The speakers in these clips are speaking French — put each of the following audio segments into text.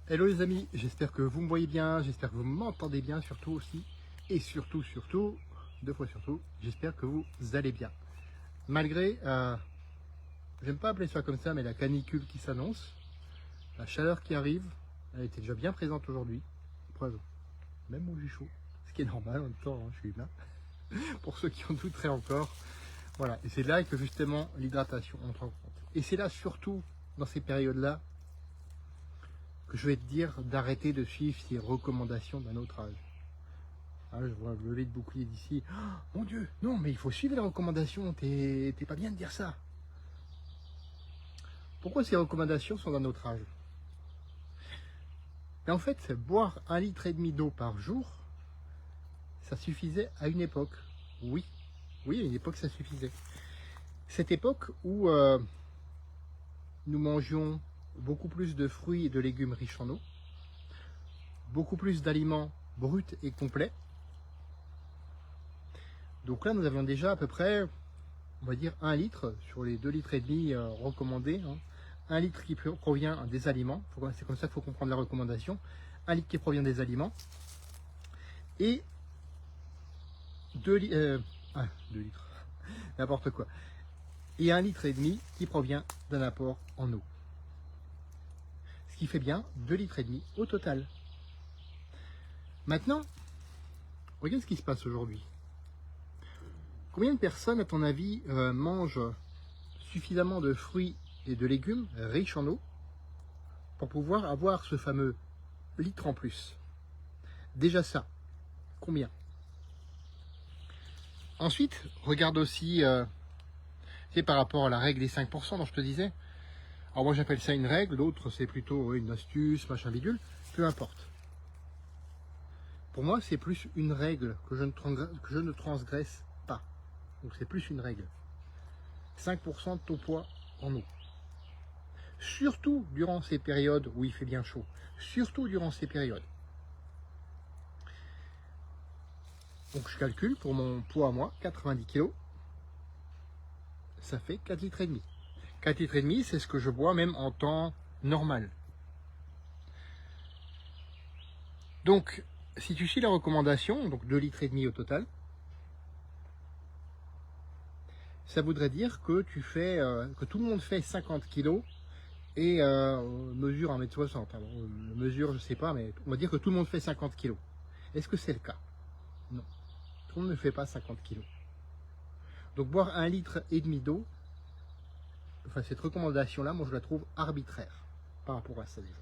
Hello les amis, j'espère que vous me voyez bien, j'espère que vous m'entendez bien surtout aussi. Et surtout, deux fois surtout, j'espère que vous allez bien. Malgré, j'aime pas appeler ça comme ça, mais la canicule qui s'annonce, la chaleur qui arrive, elle était déjà bien présente aujourd'hui. Preuve, même où j'ai chaud, ce qui est normal en même temps, hein, je suis humain. Pour ceux qui en douteraient encore, voilà. Et c'est là que justement l'hydratation entre en compte. Et c'est là surtout, dans ces périodes-là, que je vais te dire d'arrêter de suivre ces recommandations d'un autre âge. Ah, je vois lever de bouclier d'ici. Oh, mon Dieu, non, mais il faut suivre les recommandations. T'es pas bien de dire ça. Pourquoi ces recommandations sont d'un autre âge? Et en fait, boire 1,5 litre d'eau par jour, ça suffisait à une époque. Oui, oui, à une époque, ça suffisait. Cette époque où nous mangions beaucoup plus de fruits et de légumes riches en eau, beaucoup plus d'aliments bruts et complets. Donc là, nous avions déjà à peu près, on va dire 1 litre sur les 2,5 litres recommandés. 1 litre qui provient des aliments, c'est comme ça qu'il faut comprendre la recommandation. 1 litre qui provient des aliments et 2 litres, 2 litres, n'importe quoi. Et 1,5 litre qui provient d'un apport en eau. Ce qui fait bien 2,5 litres au total. Maintenant, regarde ce qui se passe aujourd'hui. Combien de personnes, à ton avis, mangent suffisamment de fruits et de légumes riches en eau pour pouvoir avoir ce fameux litre en plus? Déjà ça, combien? Ensuite, regarde aussi par rapport à la règle des 5% dont je te disais. Alors moi j'appelle ça une règle, d'autres c'est plutôt une astuce, machin bidule, peu importe. Pour moi c'est plus une règle que je ne transgresse pas. Donc c'est plus une règle. 5% de ton poids en eau. Surtout durant ces périodes où il fait bien chaud. Surtout durant ces périodes. Donc je calcule pour mon poids à moi, 90 kg, ça fait 4,5 litres. 4,5 litres, c'est ce que je bois même en temps normal. Donc, si tu suis la recommandation, donc 2,5 litres au total, ça voudrait dire que que tout le monde fait 50 kg et mesure 1,60 m. Alors, mesure, je sais pas, mais on va dire que tout le monde fait 50 kg. Est-ce que c'est le cas? Non. Tout le monde ne fait pas 50 kg. Donc, boire 1,5 litre d'eau, enfin, cette recommandation-là, moi, je la trouve arbitraire par rapport à ça déjà.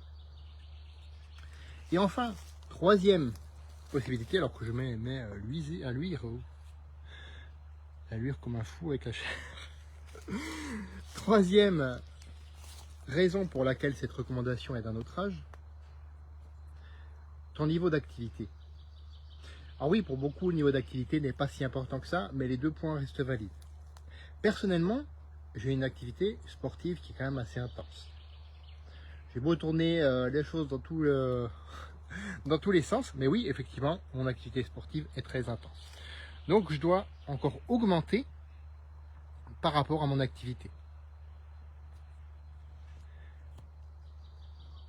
Et enfin, troisième possibilité, alors que je mets à luire comme un fou avec la chair. Troisième raison pour laquelle cette recommandation est d'un autre âge, ton niveau d'activité. Alors oui, pour beaucoup, le niveau d'activité n'est pas si important que ça, mais les deux points restent valides. Personnellement, j'ai une activité sportive qui est quand même assez intense. J'ai beau tourner les choses dans tous les sens, mais oui, effectivement, mon activité sportive est très intense. Donc, je dois encore augmenter par rapport à mon activité.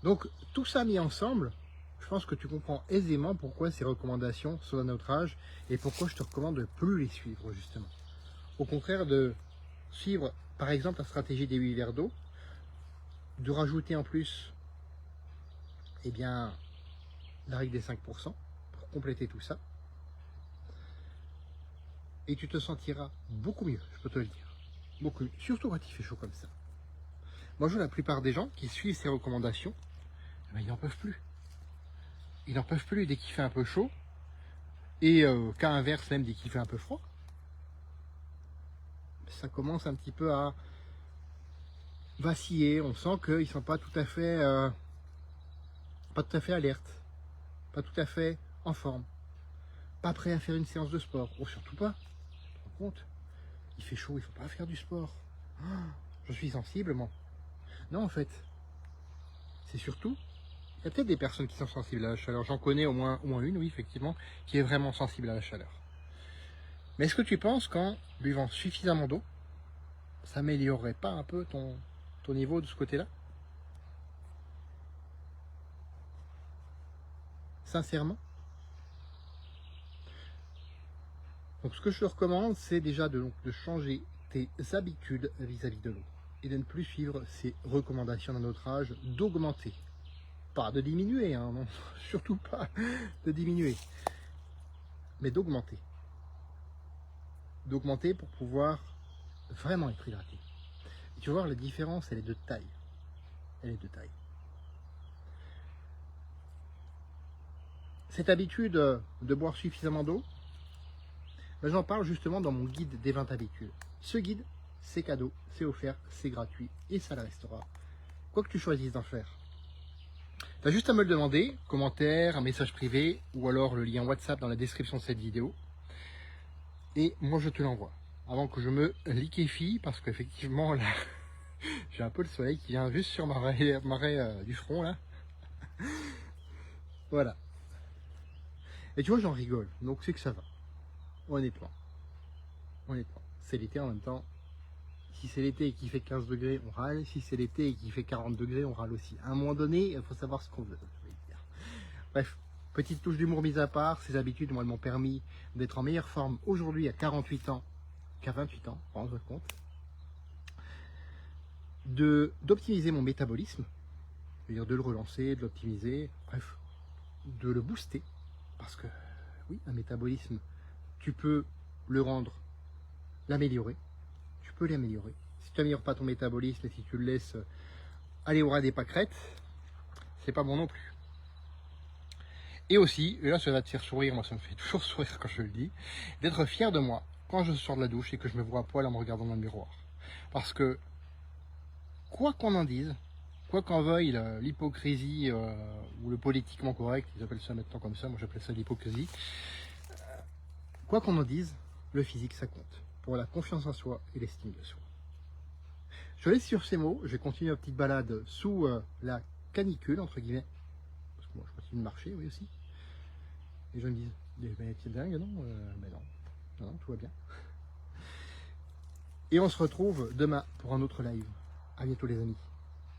Donc, tout ça mis ensemble, je pense que tu comprends aisément pourquoi ces recommandations sont à notre âge et pourquoi je te recommande de ne plus les suivre, justement. Au contraire de suivre, par exemple, la stratégie des 8 verres d'eau, de rajouter en plus, eh bien, la règle des 5% pour compléter tout ça. Et tu te sentiras beaucoup mieux, je peux te le dire. Beaucoup mieux, surtout quand il fait chaud comme ça. Moi, je vois la plupart des gens qui suivent ces recommandations, eh bien, ils n'en peuvent plus. Ils n'en peuvent plus dès qu'il fait un peu chaud. Et cas inverse, même dès qu'il fait un peu froid. Ça commence un petit peu à vaciller. On sent qu'ils ne sont pas tout à fait alertes, pas tout à fait en forme, pas prêts à faire une séance de sport. Oh, surtout pas. Tu te rends compte? Il fait chaud, il ne faut pas faire du sport. Oh, je suis sensible, moi. Non, en fait, c'est surtout, il y a peut-être des personnes qui sont sensibles à la chaleur. J'en connais au moins une, oui, effectivement, qui est vraiment sensible à la chaleur. Mais est-ce que tu penses qu'en buvant suffisamment d'eau, ça améliorerait pas un peu ton niveau de ce côté-là? sincèrement. Donc ce que je te recommande, c'est déjà de changer tes habitudes vis-à-vis de l'eau et de ne plus suivre ces recommandations d'un autre âge, d'augmenter, pas de diminuer, hein, non, surtout pas de diminuer, mais d'augmenter. D'augmenter pour pouvoir vraiment être hydraté. Et tu vas voir, la différence, elle est de taille. Elle est de taille. Cette habitude de boire suffisamment d'eau, ben, j'en parle justement dans mon guide des 20 habitudes. Ce guide, c'est cadeau, c'est offert, c'est gratuit et ça le restera, quoi que tu choisisses d'en faire. Tu as juste à me le demander, commentaire, un message privé ou alors le lien WhatsApp dans la description de cette vidéo. Et moi je te l'envoie. Avant que je me liquéfie, parce qu'effectivement là, j'ai un peu le soleil qui vient juste sur ma raie du front là. Voilà. Et tu vois, j'en rigole, donc c'est que ça va. Honnêtement. Honnêtement. C'est l'été en même temps. Si c'est l'été et qu'il fait 15 degrés, on râle. Si c'est l'été et qu'il fait 40 degrés, on râle aussi. À un moment donné, il faut savoir ce qu'on veut. Bref, petite touche d'humour mise à part, ces habitudes, moi, elles m'ont permis d'être en meilleure forme aujourd'hui à 48 ans qu'à 28 ans, pour rendre compte. D'optimiser mon métabolisme, c'est-à-dire de le relancer, de l'optimiser, bref, de le booster. Parce que, oui, un métabolisme, tu peux le rendre, l'améliorer. Tu peux l'améliorer. Si tu n'améliores pas ton métabolisme et si tu le laisses aller au ras des pâquerettes, c'est pas bon non plus. Et aussi, et là ça va te faire sourire, moi ça me fait toujours sourire quand je le dis, d'être fier de moi quand je sors de la douche et que je me vois à poil en me regardant dans le miroir. Parce que, quoi qu'on en dise, quoi qu'en veuille l'hypocrisie ou le politiquement correct, ils appellent ça maintenant comme ça, moi j'appelle ça l'hypocrisie, quoi qu'on en dise, le physique ça compte, pour la confiance en soi et l'estime de soi. Je laisse sur ces mots, je vais continuer ma petite balade sous la canicule, entre guillemets, parce que moi je continue de marcher, oui aussi. Les gens me disent, mais t'es dingue, non? Mais non. Non, tout va bien. Et on se retrouve demain pour un autre live. À bientôt les amis.